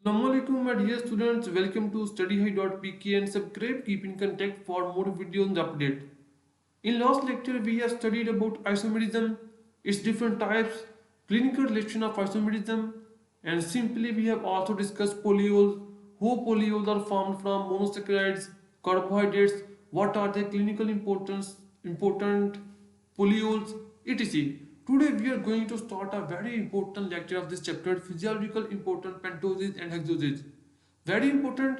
Assalamualaikum my dear students, welcome to studyhigh.pk and subscribe keep in contact for more videos and update. In last lecture we have studied about isomerism, its different types, clinical relation of isomerism, and simply we have also discussed polyols, how polyols are formed from monosaccharides, carbohydrates, what are their clinical important polyols, etc. Today we are going to start a very important lecture of this chapter, physiological important pentoses and hexoses. Very important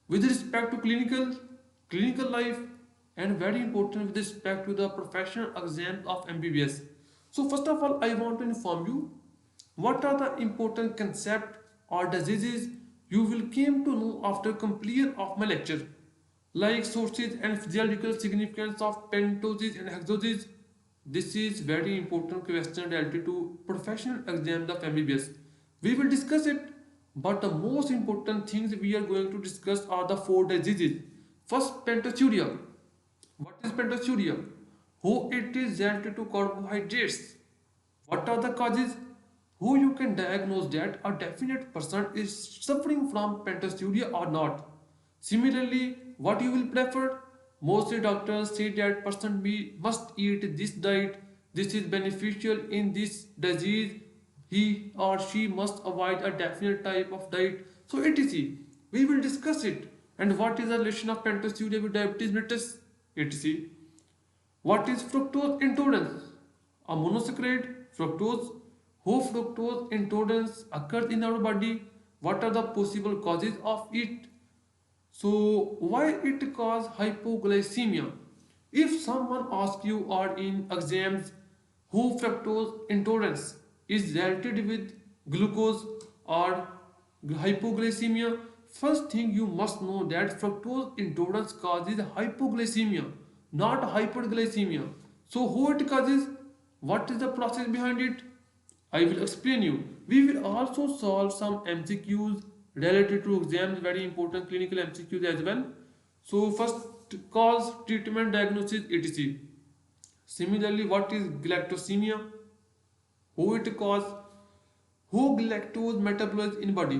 with respect to clinical life, and very important with respect to the professional exams of MBBS. So first of all, I want to inform you what are the important concepts or diseases you will came to know after completion of my lecture, like sources and physiological significance of pentoses and hexoses. This is very important question related to professional exams of MBBS. We will discuss it, but the most important things we are going to discuss are the four diseases. First, pentosuria. What is pentosuria? How it is related to carbohydrates? What are the causes? Who you can diagnose that a definite person is suffering from pentosuria or not? Similarly, what you will prefer? Mostly doctors say that person must eat this diet. This is beneficial in this disease. He or she must avoid a definite type of diet. So etc. We will discuss it. And what is the relation of pentosuria with diabetes mellitus? etc. What is fructose intolerance? A monosaccharide, fructose. How fructose intolerance occurs in our body? What are the possible causes of it? So, why it cause hypoglycemia? If someone asks you or in exams who fructose intolerance is related with glucose or hypoglycemia, first thing you must know that fructose intolerance causes hypoglycemia, not hyperglycemia. So, who it causes? What is the process behind it? I will explain you. We will also solve some MCQs related to exams, very important clinical MCQs as well. So first, cause, treatment, diagnosis, etc. Similarly, what is galactosemia? Who it cause? Who galactose metabolize in body?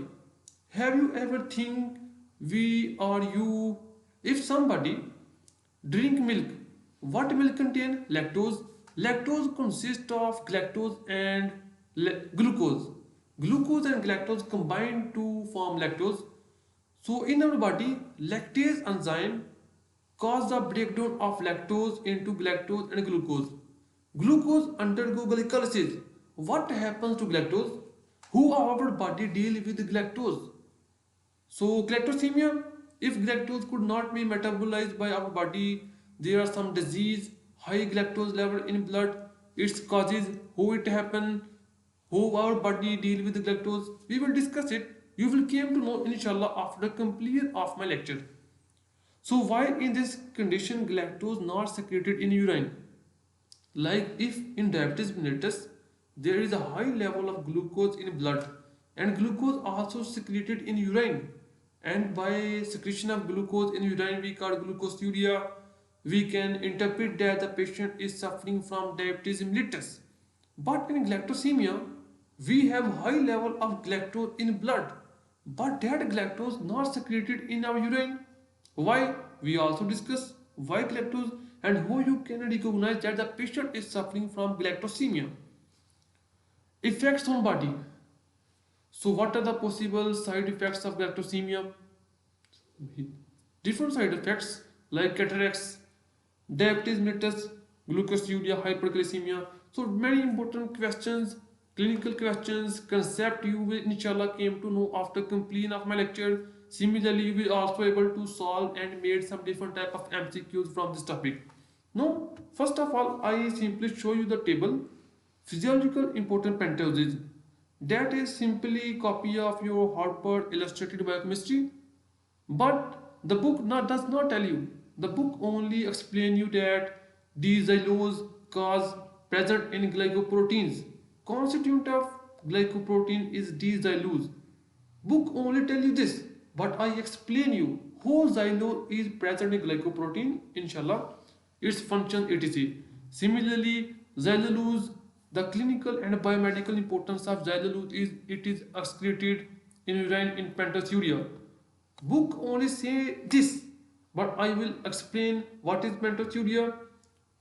Have you ever think we or you, if somebody drink milk, what milk contain? Lactose. Lactose consists of galactose and glucose. Glucose and galactose combine to form lactose. So in our body, lactase enzyme cause the breakdown of lactose into galactose and glucose. Glucose undergo glycolysis. What happens to galactose? Who our body deal with galactose? So galactosemia, if galactose could not be metabolized by our body, there are some disease, high galactose level in blood, its causes, how it happen, how our body deal with galactose. We will discuss it. You will came to know inshallah after completion of my lecture. So why in this condition galactose not secreted in urine? Like if in diabetes mellitus there is a high level of glucose in blood and glucose also secreted in urine, and by secretion of glucose in urine we call glucosuria, we can interpret that the patient is suffering from diabetes mellitus. But in galactosemia we have high level of galactose in blood, but that galactose not secreted in our urine. Why? We also discuss why galactose and how you can recognize that the patient is suffering from galactosemia. Effects on body. So what are the possible side effects of galactosemia? Different side effects like cataracts, diabetes mellitus, glucosuria, hyperglycemia. So many important questions, clinical questions, concept you will inshallah came to know after completion of my lecture. Similarly, you will also able to solve and made some different type of MCQs from this topic. Now, first of all, I simply show you the table. Physiological important pentoses. That is simply copy of your Harvard Illustrated Biochemistry, but the book does not tell you. The book only explain you that D-xylose cause present in glycoproteins. Constituent of glycoprotein is D-xylose. Book only tell you this, but I explain you how xylose is present in glycoprotein, inshallah, its function etc. Similarly, xylulose, the clinical and biomedical importance of xylulose is it is excreted in urine in pentosuria. Book only say this, but I will explain what is pentosuria,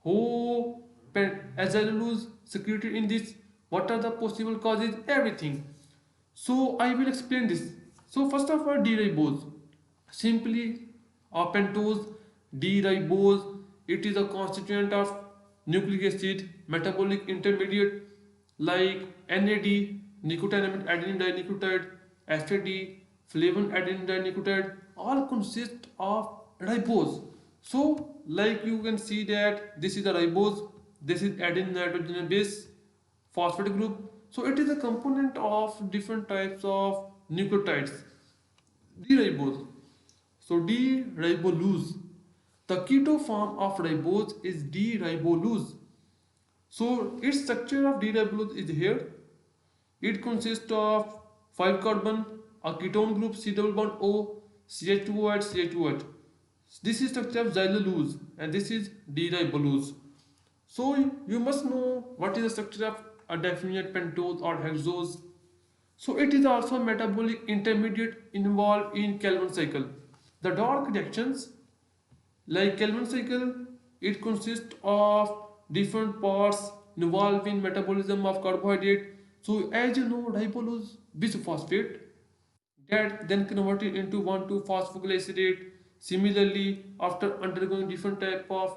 how azalulus secreted in this, what are the possible causes, everything. So I will explain this. So first of all, D-ribose. Simply, pentose, D-ribose. It is a constituent of nucleic acid metabolic intermediate like NAD, nicotinamide adenine dinucleotide, FAD, flavin adenine dinucleotide, all consist of ribose. So, like you can see that this is the ribose, this is adenine nitrogen base, phosphate group. So it is a component of different types of nucleotides. D-ribose. So D-ribose. The keto form of ribose is D-ribose. So its structure of D-ribose is here. It consists of 5 carbon, a ketone group C double bond O, CH2OH, CH2OH. This is structure of xylulose and this is D-ribose. So you must know what is the structure of a definite pentose or hexose. So it is also a metabolic intermediate involved in Calvin cycle. The dark reactions like Calvin cycle, it consists of different parts involved in metabolism of carbohydrate. So as you know, ribose biphosphate that then converted into 1,2-phosphoglycerate. Similarly, after undergoing different type of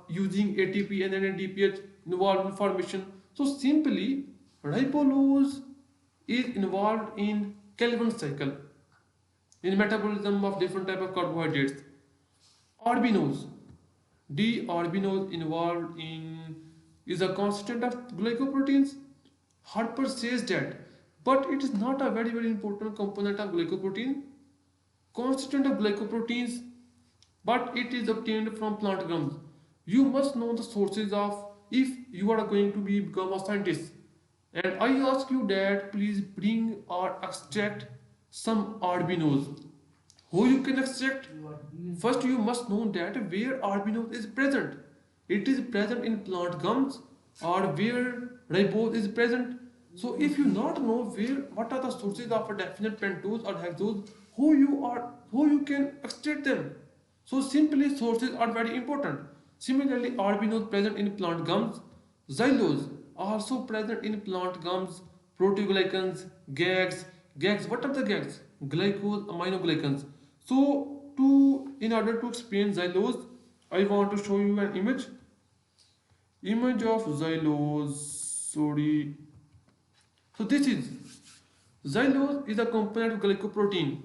using ATP and then DPH involved in formation. So simply, ribose is involved in Calvin cycle in metabolism of different type of carbohydrates. Arbinose, D-arbinose involved in is a constant of glycoproteins. Harper says that, but it is not a very important component of glycoprotein, constant of glycoproteins, but it is obtained from plant gums. You must know the sources of if you are going to become a scientist. And I ask you that please bring or extract some arbinose. How you can extract? First, you must know that where arbinose is present. It is present in plant gums or where ribose is present. So, if you not know where what are the sources of a definite pentose or hexose, who you can extract them. So, simply sources are very important. Similarly, arbinose present in plant gums, xylose also present in plant gums, proteoglycans, GAGs. GAGs, what are the GAGs? Glycose aminoglycans. So, in order to explain xylose, I want to show you an image of xylose. Sorry. So this is xylose is a component of glycoprotein.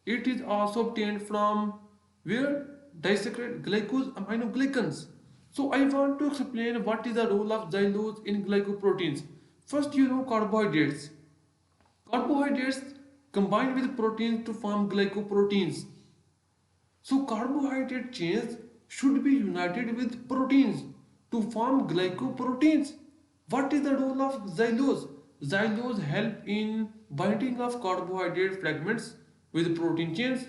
It is also obtained from where disaccharide glycose aminoglycans. So I want to explain what is the role of xylose in glycoproteins. First, you know carbohydrates. Carbohydrates combine with proteins to form glycoproteins. So carbohydrate chains should be united with proteins to form glycoproteins. What is the role of xylose? Xylose help in binding of carbohydrate fragments with protein chains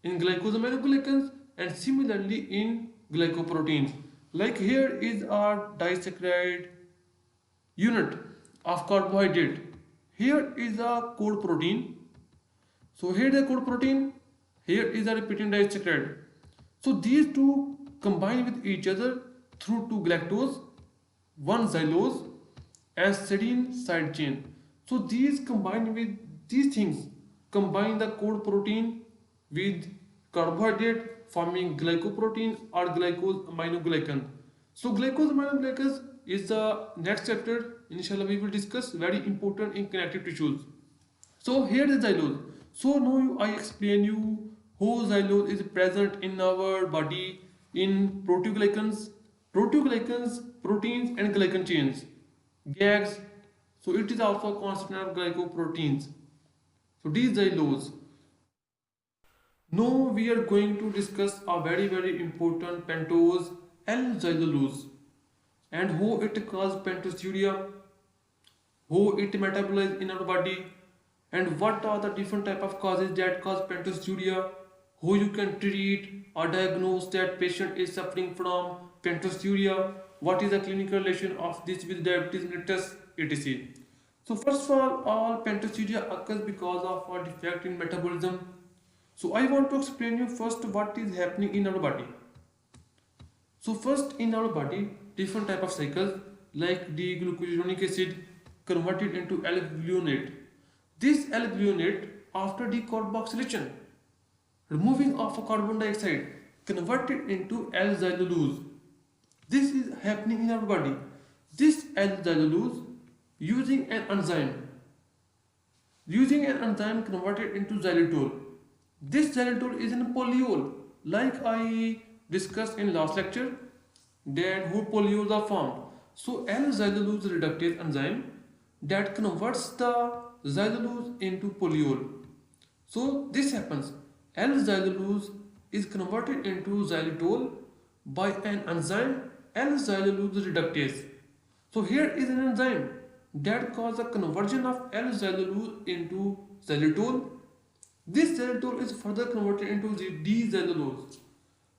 in glycosaminoglycans and similarly in glycoproteins. Like here is our disaccharide unit of carbohydrate. Here is a core protein. So here the core protein, here is a repeating disaccharide. So these two combine with each other through two galactose, one xylose and serine side chain. So these combine with these things combine the core protein with carbohydrate forming glycoprotein or glycose aminoglycan. So glycose aminoglycans is the next chapter. Inshallah we will discuss, very important in connective tissues. So here is xylose. So now I explain you how xylose is present in our body in proteoglycans, proteins and glycan chains, GAGs. So it is also a constant of glycoproteins. So these xylose. Now we are going to discuss a very important pentose L-xylulose and how it causes pentosuria, how it metabolizes in our body, and what are the different type of causes that cause pentosuria, how you can treat or diagnose that patient is suffering from pentosuria, what is the clinical relation of this with diabetes mellitus, etc. So first of all pentosuria occurs because of a defect in metabolism. So I want to explain you first what is happening in our body. So first in our body, different type of cycles like D-glucurononic acid converted into L-gluconate. This L-gluconate after decarboxylation, removing of a carbon dioxide, converted into L-xylulose. This is happening in our body. This L-xylulose using an enzyme converted into xylitol. This xylitol is in polyol, like I discussed in last lecture, that who polyols are formed. So L-xylulose reductase enzyme that converts the xylulose into polyol. So this happens. L-xylulose is converted into xylitol by an enzyme L-xylulose reductase. So here is an enzyme that causes a conversion of L-xylulose into xylitol. This xylitol is further converted into D-xylulose.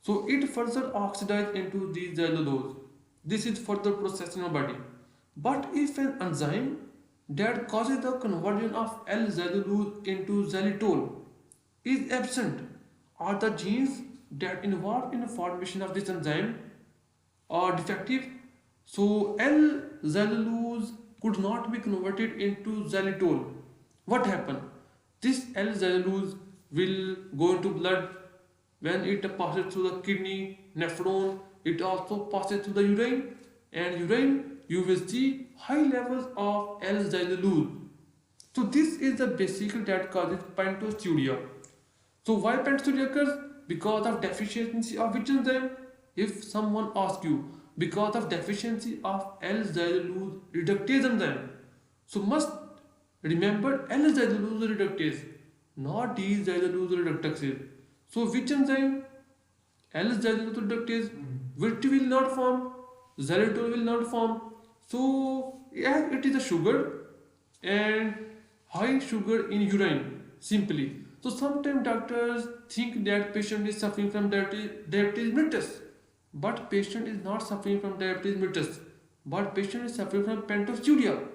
So it further oxidizes into D-xylulose. This is further processed in our body. But if an enzyme that causes the conversion of L-xylulose into xylitol is absent, or the genes that involved in the formation of this enzyme are defective, so L-xylulose could not be converted into xylitol. What happened? This L-xylulose will go into blood. When it passes through the kidney, nephron, it also passes through the urine, and urine you will see high levels of L-xylulose. So this is the basic that causes pentosuria. So why pentosuria occurs? Because of deficiency of which enzyme? If someone asks you, because of deficiency of L-xylulose reductase enzyme. So must remember L-xylulose reductase, not D-xylulose reductase. So which enzyme? L-xylulose reductase, which will not form, xylitol will not form. So yeah, it is a sugar and high sugar in urine simply. So sometimes doctors think that patient is suffering from diabetes mellitus, but patient is not suffering from diabetes mellitus, but patient is suffering from pentosuria.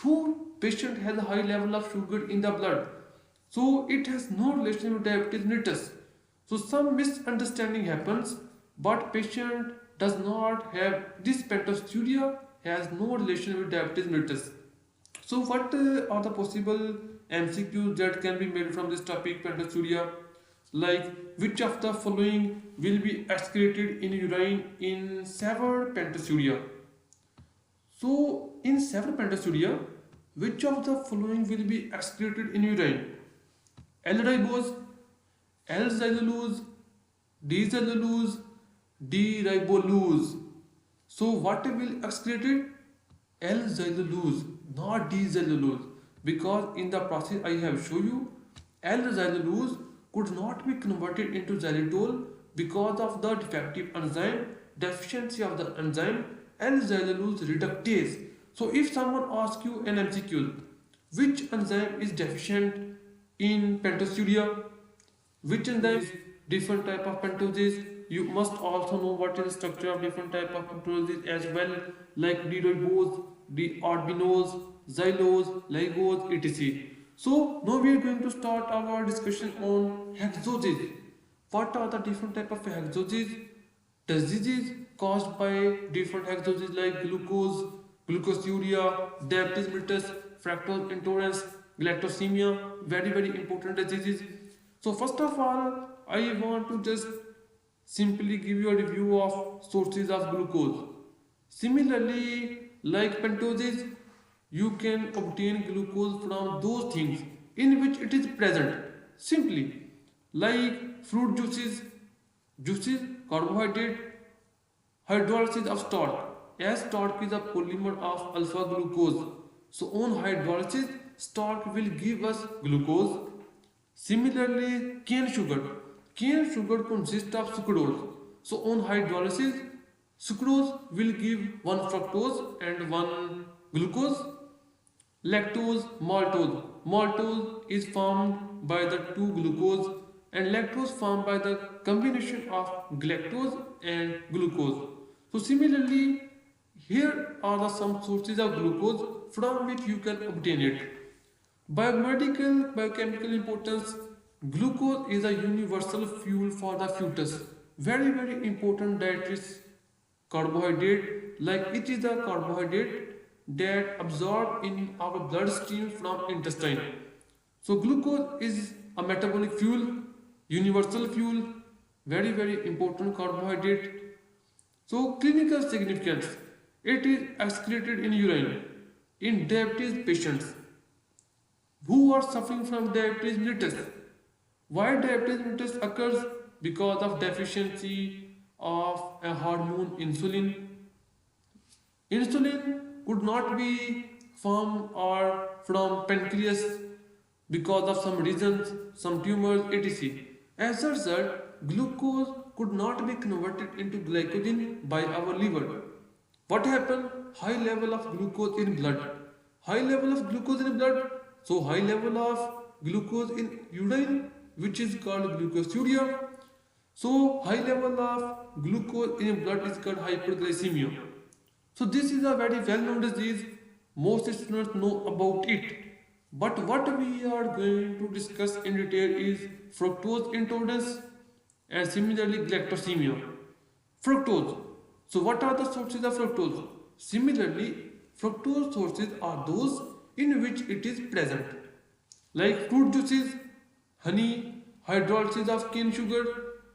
Though patient has a high level of sugar in the blood, so it has no relation with diabetes mellitus. So some misunderstanding happens, but patient does not have this pentosuria has no relation with diabetes mellitus. So what are the possible MCQs that can be made from this topic pentosuria? Like which of the following will be excreted in urine in severe pentosuria? So in severe pentosuria, which of the following will be excreted in urine? L-ribose, L-xylulose, D-xylulose, D-ribulose. So what will excreted? L-xylulose, not D-xylulose, because in the process I have shown you, L-xylulose could not be converted into xylitol because of the defective enzyme, deficiency of the enzyme L-xylulose reductase. So if someone asks you an MCQ, which enzyme is deficient in pentosuria? Which enzymes? Different type of pentoses. You must also know what is the structure of different type of pentoses as well, like D-ribose, D-arginose, xylose, ligose, etc. So now we are going to start our discussion on hexoses. What are the different type of hexoses? Diseases caused by different hexoses like glucose, glucosuria, diabetes mellitus, fructose intolerance, galactosemia, very important diseases. So first of all, I want to just simply give you a review of sources of glucose. Similarly, like pentoses, you can obtain glucose from those things in which it is present. Simply, like fruit juices, carbohydrate, hydrolysis of starch. As starch is a polymer of alpha glucose. So on hydrolysis, starch will give us glucose. Similarly, cane sugar. Cane sugar consists of sucrose. So on hydrolysis, sucrose will give one fructose and one glucose. Lactose, maltose. Maltose is formed by the two glucose and lactose formed by the combination of galactose and glucose. So similarly, here are the some sources of glucose from which you can obtain it. Biomedical, biochemical importance. Glucose is a universal fuel for the fetus. Very, very important dietary carbohydrate, like it is a carbohydrate that absorbed in our bloodstream from intestine. So glucose is a metabolic fuel, universal fuel, very, very important carbohydrate. So clinical significance, it is excreted in urine in diabetes patients who are suffering from diabetes mellitus. Why diabetes mellitus occurs? Because of deficiency of a hormone insulin. Insulin could not be formed or from pancreas because of some reasons, some tumors, etc. As a result, glucose could not be converted into glycogen by our liver. What happened? High level of glucose in blood. High level of glucose in blood. So high level of glucose in urine, which is called glucosuria. So high level of glucose in blood is called hyperglycemia. So this is a very well-known disease. Most students know about it. But what we are going to discuss in detail is fructose intolerance and similarly galactosemia. Fructose. So what are the sources of fructose? Similarly, fructose sources are those in which it is present, like fruit juices, honey, hydrolysis of cane sugar,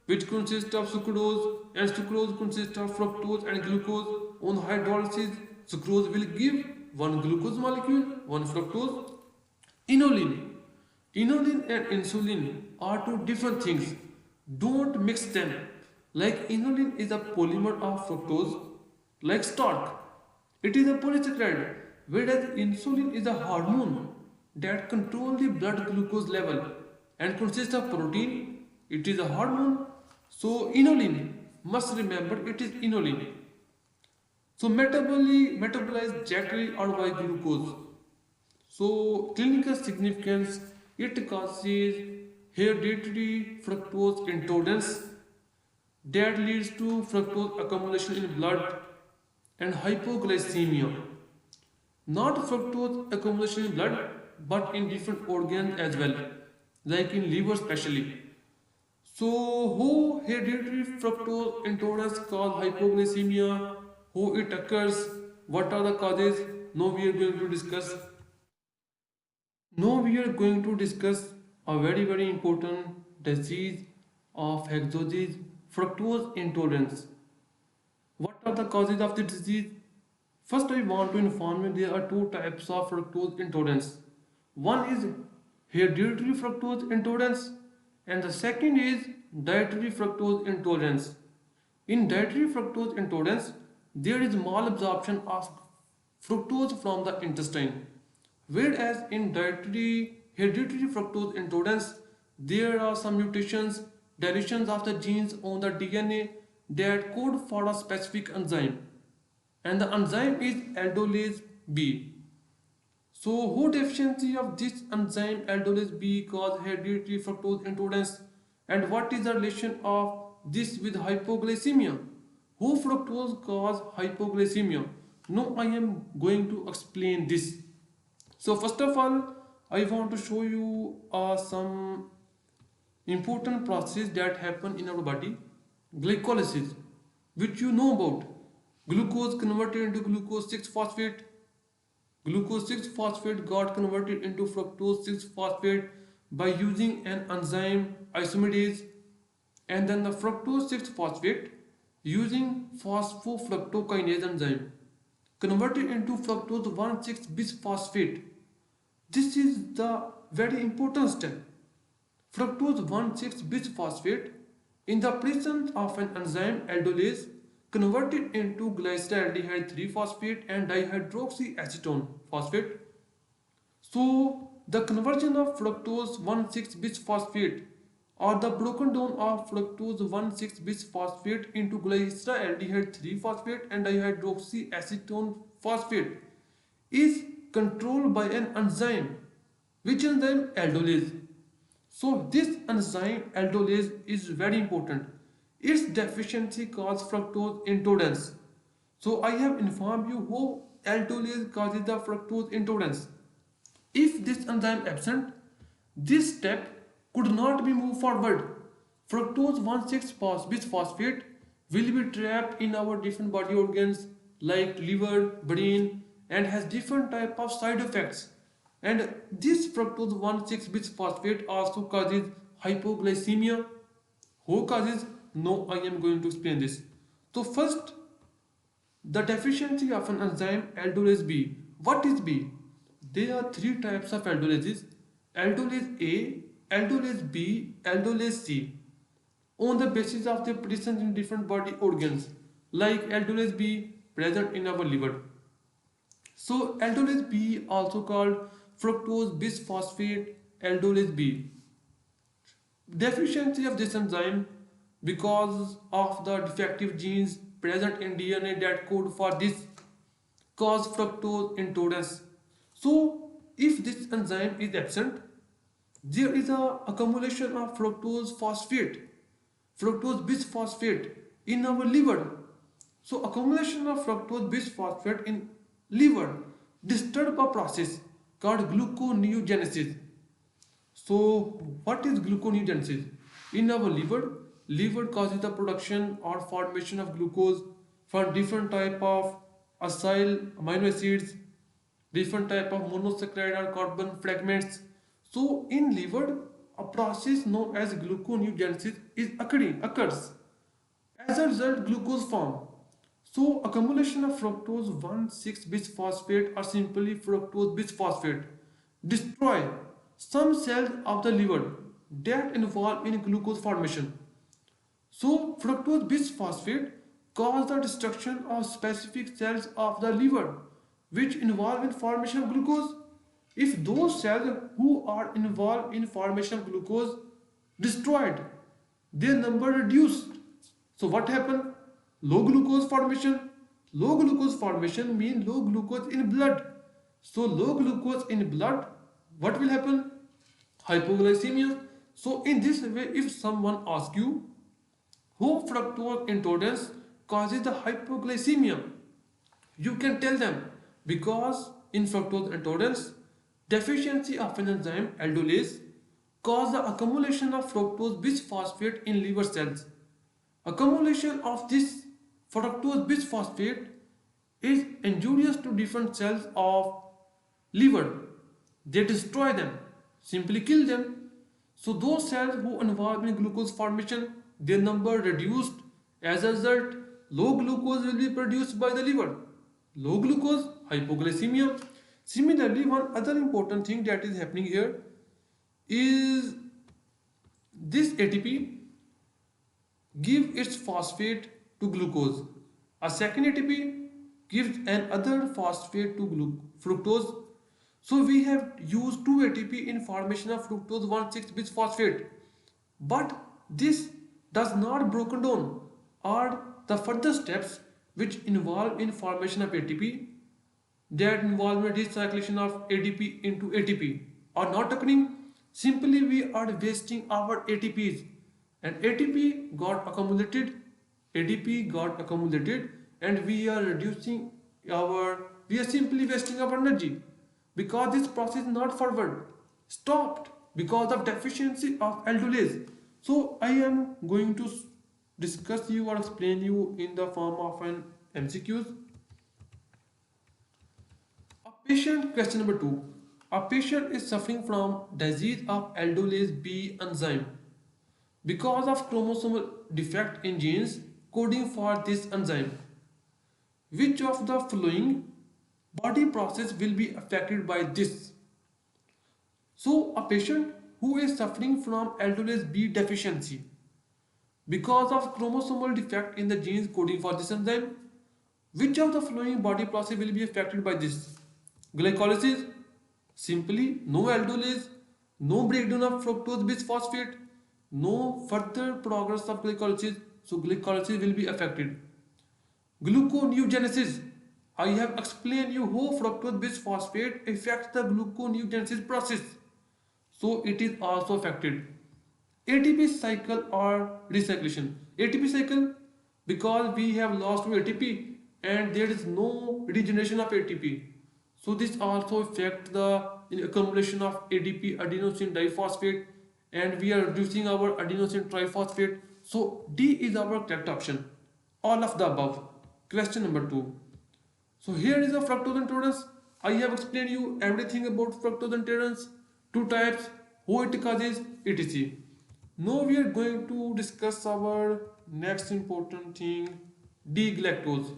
which consists of sucrose, and sucrose consists of fructose and glucose. On hydrolysis, sucrose will give one glucose molecule, one fructose. Inulin. Inulin and insulin are two different things. Don't mix them. Like inulin is a polymer of fructose, like starch. It is a polysaccharide, whereas insulin is a hormone that controls the blood glucose level and consists of protein. It is a hormone. So inulin, must remember it is inulin. So metabolized directly or by glucose. So clinical significance, it causes hereditary fructose intolerance that leads to fructose accumulation in blood and hypoglycemia. Not fructose accumulation in blood, but in different organs as well, like in liver especially. So, how hereditary fructose intolerance cause hypoglycemia? How it occurs? What are the causes? Now we are going to discuss. Now we are going to discuss a very very important disease of hexosis, fructose intolerance. What are the causes of the disease? First, I want to inform you there are two types of fructose intolerance. One is hereditary fructose intolerance, and the second is dietary fructose intolerance. In dietary fructose intolerance, there is malabsorption of fructose from the intestine, whereas in dietary hereditary fructose intolerance, there are some mutations, deletions of the genes on the DNA that code for a specific enzyme, and the enzyme is aldolase B. So, who deficiency of this enzyme aldolase B cause hereditary fructose intolerance, and what is the relation of this with hypoglycemia? Who fructose cause hypoglycemia? Now I am going to explain this. So first of all, I want to show you some important process that happen in our body. Glycolysis, which you know about. Glucose converted into glucose 6-phosphate. Glucose 6-phosphate got converted into fructose 6-phosphate by using an enzyme isomerase, and then the fructose 6-phosphate using phosphofructokinase enzyme converted into fructose 1,6-bisphosphate. This is the very important step. Fructose 1,6-bisphosphate in the presence of an enzyme aldolase converted into glyceraldehyde 3-phosphate and dihydroxyacetone phosphate. So the conversion of fructose 1,6-bisphosphate or the broken down of fructose 1,6-bisphosphate into glyceraldehyde 3-phosphate and dihydroxyacetone phosphate is controlled by an enzyme. Which enzyme? Aldolase. So this enzyme aldolase is very important. Its deficiency causes fructose intolerance. So I have informed you how aldolase causes the fructose intolerance. If this enzyme absent, this step could not be moved forward. Fructose 1,6-bisphosphate will be trapped in our different body organs like liver, brain, and has different type of side effects. And this fructose 1,6-bisphosphate also causes hypoglycemia. Who causes? No, I am going to explain this. So first, the deficiency of an enzyme aldolase B. What is B? There are three types of aldolases: aldolase A, aldolase B, aldolase C, on the basis of their presence in different body organs, like aldolase B present in our liver. So aldolase B, also called fructose bisphosphate aldolase B, deficiency of this enzyme because of the defective genes present in DNA that code for this cause fructose intolerance. So if this enzyme is absent, there is a accumulation of fructose phosphate, fructose bisphosphate in our liver. So accumulation of fructose bisphosphate in liver disturb a process called gluconeogenesis. So what is gluconeogenesis? In our liver causes the production or formation of glucose from different type of acyl amino acids, different type of monosaccharide or carbon fragments. So in liver, a process known as gluconeogenesis occurs. As a result, glucose form. So accumulation of fructose 1,6-bisphosphate or simply fructose bisphosphate destroy some cells of the liver that involve in glucose formation. So fructose bisphosphate cause the destruction of specific cells of the liver which involve in formation of glucose. If those cells who are involved in formation of glucose destroyed, their number reduced. So what happened? Low glucose formation. Low glucose formation means low glucose in blood. So low glucose in blood, what will happen? Hypoglycemia. So in this way, if someone asks you who fructose intolerance causes the hypoglycemia, you can tell them because in fructose intolerance, deficiency of an enzyme aldolase cause the accumulation of fructose bisphosphate in liver cells. Accumulation of this fructose bisphosphate is injurious to different cells of liver. They destroy them, simply kill them. So those cells who involve in glucose formation, their number reduced. As a result, low glucose will be produced by the liver. Low glucose, hypoglycemia. Similarly, one other important thing that is happening here is this ATP give its phosphate to glucose. A second ATP gives another phosphate to fructose. So we have used 2 ATP in formation of fructose 1,6-bisphosphate. But this does not broken down are the further steps which involve in formation of ATP that involve a recyclation of ADP into ATP are not occurring. Simply we are wasting our ATPs and ATP got accumulated, ADP got accumulated and we are simply wasting our energy because this process is not forward, stopped because of deficiency of aldolase. So I am going to discuss you or explain you in the form of an MCQs. Question number 2. A patient is suffering from disease of aldolase B enzyme because of chromosomal defect in genes coding for this enzyme. Which of the following body process will be affected by this? So a patient who is suffering from aldolase B deficiency because of chromosomal defect in the genes coding for this enzyme, which of the following body process will be affected by this? Glycolysis, simply no aldolase, no breakdown of fructose bisphosphate, no further progress of glycolysis, so glycolysis will be affected. Gluconeogenesis, I have explained you how fructose bisphosphate affects the gluconeogenesis process, so it is also affected. ATP cycle or recyclation. ATP cycle, because we have lost ATP and there is no regeneration of ATP. So this also affect the accumulation of ADP, adenosine diphosphate, and we are reducing our adenosine triphosphate. So D is our correct option, all of the above. Question number 2. So here is a fructose intolerance. I have explained you everything about fructose intolerance, two types, who it causes, etc. Now we are going to discuss our next important thing, D-galactose.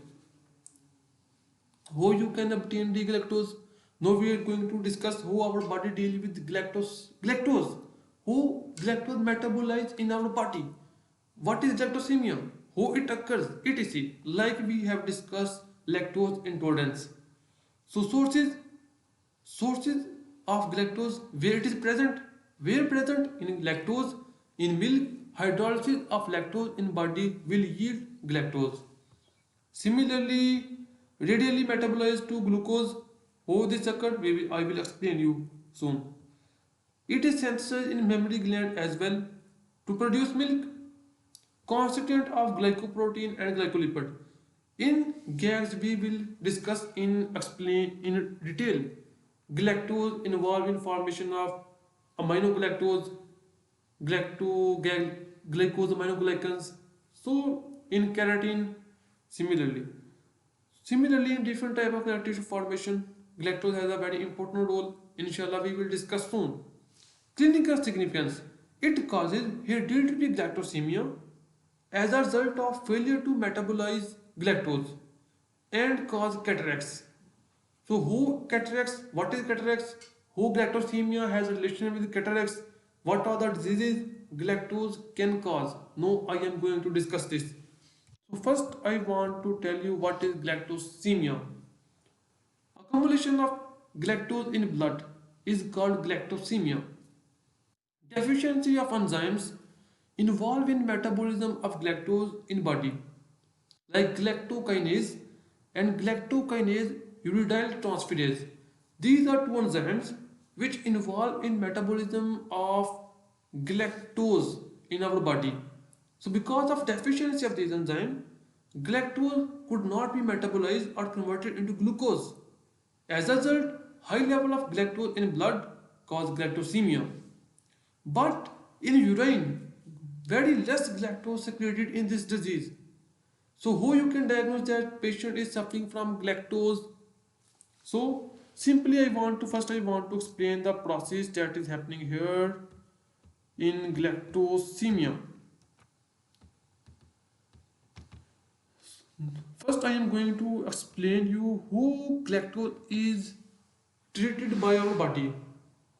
How you can obtain D-galactose? Now we are going to discuss how our body deals with galactose. Galactose. How galactose metabolize in our body. What is galactosemia? How it occurs, etc. Like we have discussed lactose intolerance. So sources of galactose, where it is present. Where present? In lactose in milk. Hydrolysis of lactose in body will yield galactose. Similarly, radially metabolized to glucose. How this occurs, I will explain you soon. It is synthesized in mammary gland as well to produce milk, constituent of glycoprotein and glycolipid. In GAGs, we will discuss explain in detail. Galactose involved in formation of aminogalactose, glycose aminoglycans. So in keratin, similarly. Similarly, in different type of connective tissue formation, galactose has a very important role. Inshallah, we will discuss soon. Clinical significance. It causes hereditary galactosemia as a result of failure to metabolize galactose and cause cataracts. So, who cataracts? What is cataracts? Who galactosemia has a relation with cataracts? What are the diseases galactose can cause? No, I am going to discuss this. So first I want to tell you what is galactosemia. Accumulation of galactose in blood is called galactosemia. Deficiency of enzymes involved in metabolism of galactose in body, like galactokinase and galactokinase uridyl transferase. These are two enzymes which involve in metabolism of galactose in our body. So because of deficiency of this enzyme, galactose could not be metabolized or converted into glucose. As a result, high level of galactose in blood cause galactosemia. But in urine, very less galactose secreted in this disease. So how you can diagnose that patient is suffering from galactose? So simply I want to explain the process that is happening here in galactosemia. First I am going to explain you who galactose is treated by our body,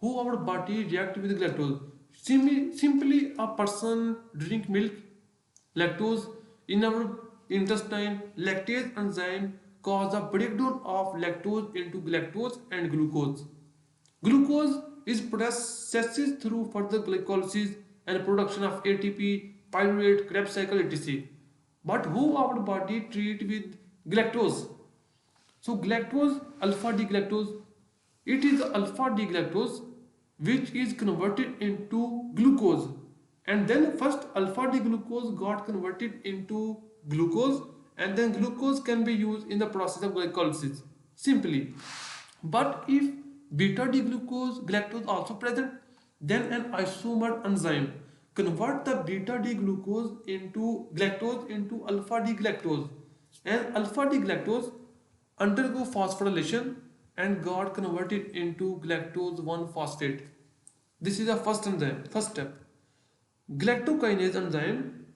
how our body react with galactose. Simply a person drink milk, lactose in our intestine, lactase enzyme cause a breakdown of lactose into galactose and glucose. Glucose is processed through further glycolysis and production of ATP, pyruvate, Krebs cycle, etc. But who our body treat with galactose? So galactose, alpha D galactose, it is alpha D galactose which is converted into glucose, and then first alpha D glucose got converted into glucose, and then glucose can be used in the process of glycolysis simply. But if beta D glucose galactose also present, then an isomer enzyme convert the beta D glucose into galactose into alpha D galactose, and alpha D galactose undergo phosphorylation and got converted into galactose 1 phosphate. This is the first enzyme, first step. Galactokinase enzyme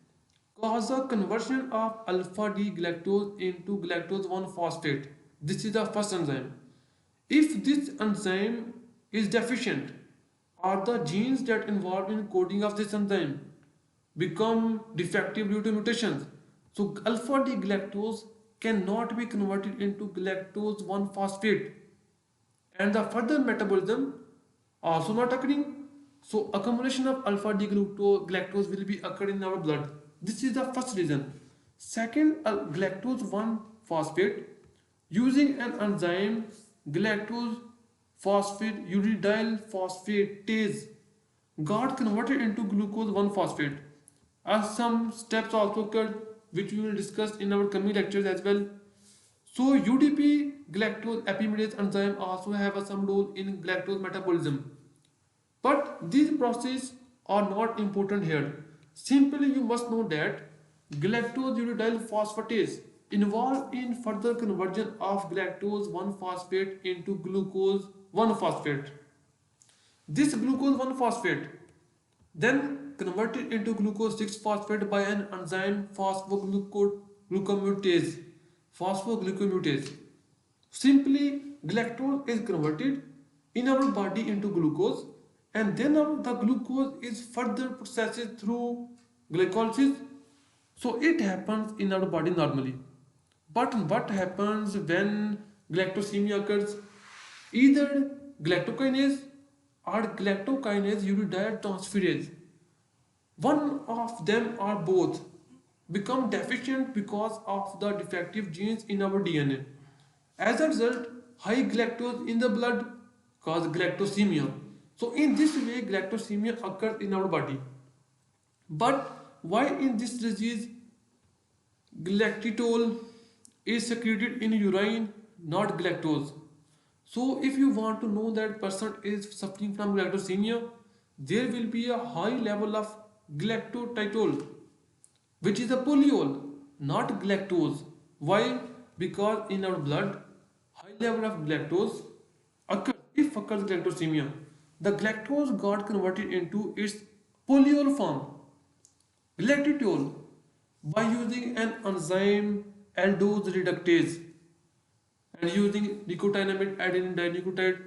cause a conversion of alpha D galactose into galactose 1 phosphate. This is the first enzyme. If this enzyme is deficient, or the genes that involved in coding of this enzyme become defective due to mutations, so alpha D galactose cannot be converted into galactose 1 phosphate, and the further metabolism also not occurring. So accumulation of alpha D galactose will be occurred in our blood. This is the first reason. Second, galactose 1 phosphate using an enzyme galactose phosphate uridyl phosphatase got converted into glucose 1 phosphate. As some steps also occurred which we will discuss in our coming lectures as well. So UDP galactose epimerase enzyme also have some role in galactose metabolism. But these processes are not important here. Simply you must know that galactose uridyl phosphatase involved in further conversion of galactose 1 phosphate into glucose 1 phosphate. This glucose 1 phosphate then converted into glucose 6 phosphate by an enzyme phosphoglucomutase. Phosphoglucomutase. Simply, galactose is converted in our body into glucose, and then the glucose is further processed through glycolysis. So it happens in our body normally. But what happens when galactosemia occurs? Either galactokinase or galactokinase uridyl one of them or both become deficient because of the defective genes in our DNA. As a result, high galactose in the blood cause galactosemia. So in this way, galactosemia occurs in our body. But why in this disease galactitol is secreted in urine, not galactose? So if you want to know that person is suffering from galactosemia, there will be a high level of galactotitol, which is a polyol, not galactose. Why? Because in our blood, high level of galactose occurs if occurs galactosemia. The galactose got converted into its polyol form, galactitol, by using an enzyme aldose reductase and using nicotinamide adenine dinucleotide.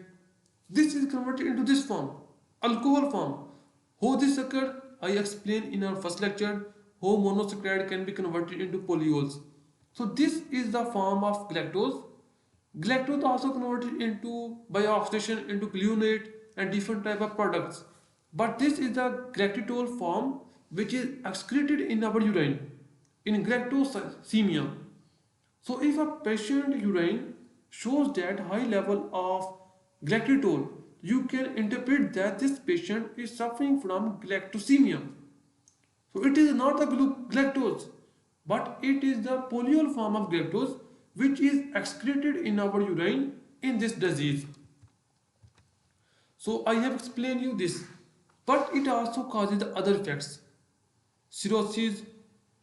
This is converted into this form, alcohol form. How this occurred, I explained in our first lecture how monosaccharide can be converted into polyols. So this is the form of galactose. Galactose also converted into by oxidation into gluconate and different type of products. But this is the galactitol form which is excreted in our urine in galactosemia. So if a patient urine shows that high level of galactitol, you can interpret that this patient is suffering from galactosemia. So it is not the galactose, but it is the polyol form of galactose which is excreted in our urine in this disease. So I have explained you this, but it also causes the other effects: cirrhosis,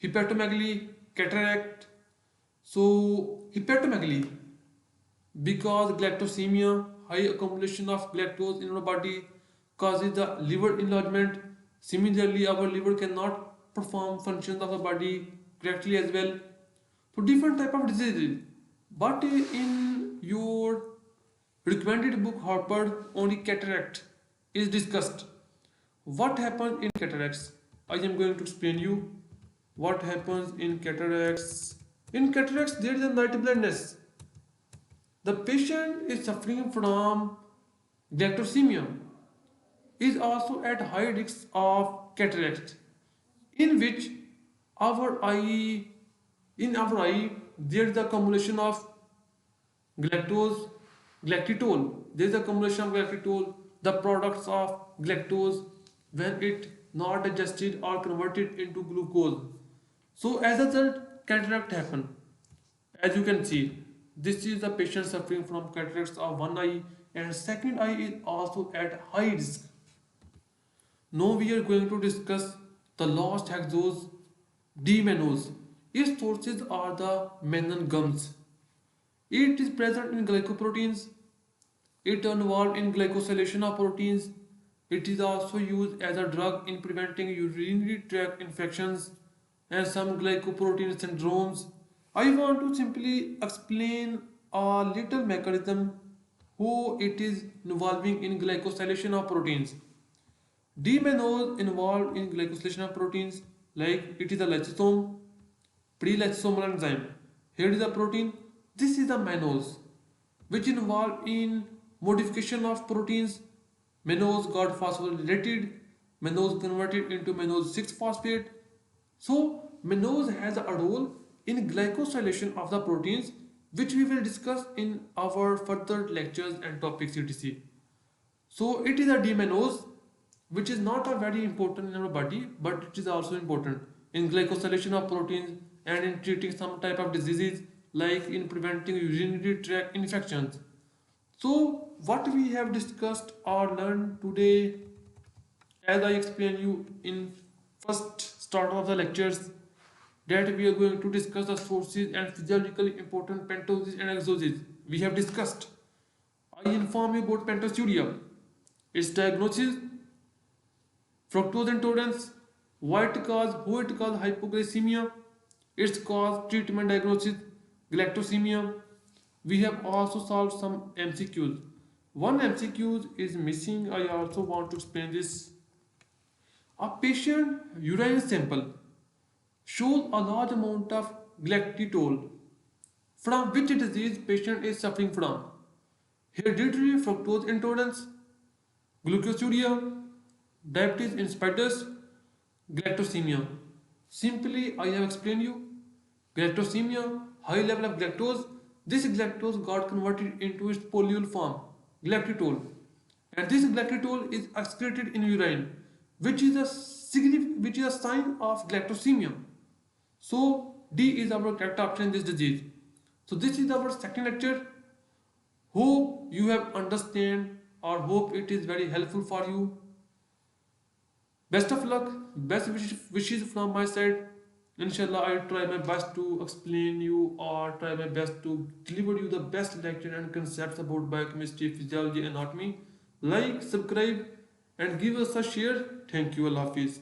hepatomegaly, cataract. So hepatomegaly, because galactosemia, high accumulation of galactose in our body causes the liver enlargement. Similarly, our liver cannot perform functions of the body correctly as well. So different type of diseases. But in your recommended book Harper, only cataract is discussed. What happens in cataracts? I am going to explain you what happens in cataracts. In cataracts, there is a night blindness. The patient is suffering from galactosemia, is also at high risk of cataract, in which our eye, in our eye, there is the accumulation of galactose, galactitol. There is a accumulation of galactitol, the products of galactose when it not digested or converted into glucose. So as a result, cataract happen. As you can see, this is the patient suffering from cataracts of one eye, and second eye is also at high risk. Now we are going to discuss the lost hexose D-mannose. Its sources are the mannan gums. It is present in glycoproteins. It is involved in glycosylation of proteins. It is also used as a drug in preventing urinary tract infections and some glycoprotein syndromes. I want to simply explain a little mechanism how it is involving in glycosylation of proteins. D-mannose involved in glycosylation of proteins, like it is a lysosome, pre-lysosomal enzyme. Here is a protein. This is the mannose, which involved in modification of proteins. Mannose got phosphorylated. Mannose converted into mannose 6 phosphate. So mannose has a role in glycosylation of the proteins, which we will discuss in our further lectures and topics etc. So it is a D-mannose, which is not a very important in our body, but it is also important in glycosylation of proteins and in treating some type of diseases like in preventing urinary tract infections. So what we have discussed or learned today, as I explained you in first start of the lectures, that we are going to discuss the sources and physiologically important pentosis and exosis. We have discussed. I inform you about pentosuria, its diagnosis, fructose intolerance, why it cause, who it cause hypoglycemia, its cause, treatment, diagnosis, galactosemia. We have also solved some MCQs. One MCQ is missing. I also want to explain this. A patient urine sample shows a large amount of galactitol. From which disease patient is suffering from? Hereditary fructose intolerance, glucosuria, diabetes insipidus, galactosemia. Simply, I have explained you. Galactosemia, high level of galactose. This galactose got converted into its polyol form, galactitol. And this galactitol is excreted in urine, which is a sign of galactosemia. So D is our correct option in this disease. So this is our second lecture. Hope you have understand or hope it is very helpful for you. Best of luck, best wishes from my side. Inshallah, I try my best to explain you or try my best to deliver you the best lecture and concepts about biochemistry, physiology, and anatomy. Like, subscribe, and give us a share. Thank you, Allah Hafiz.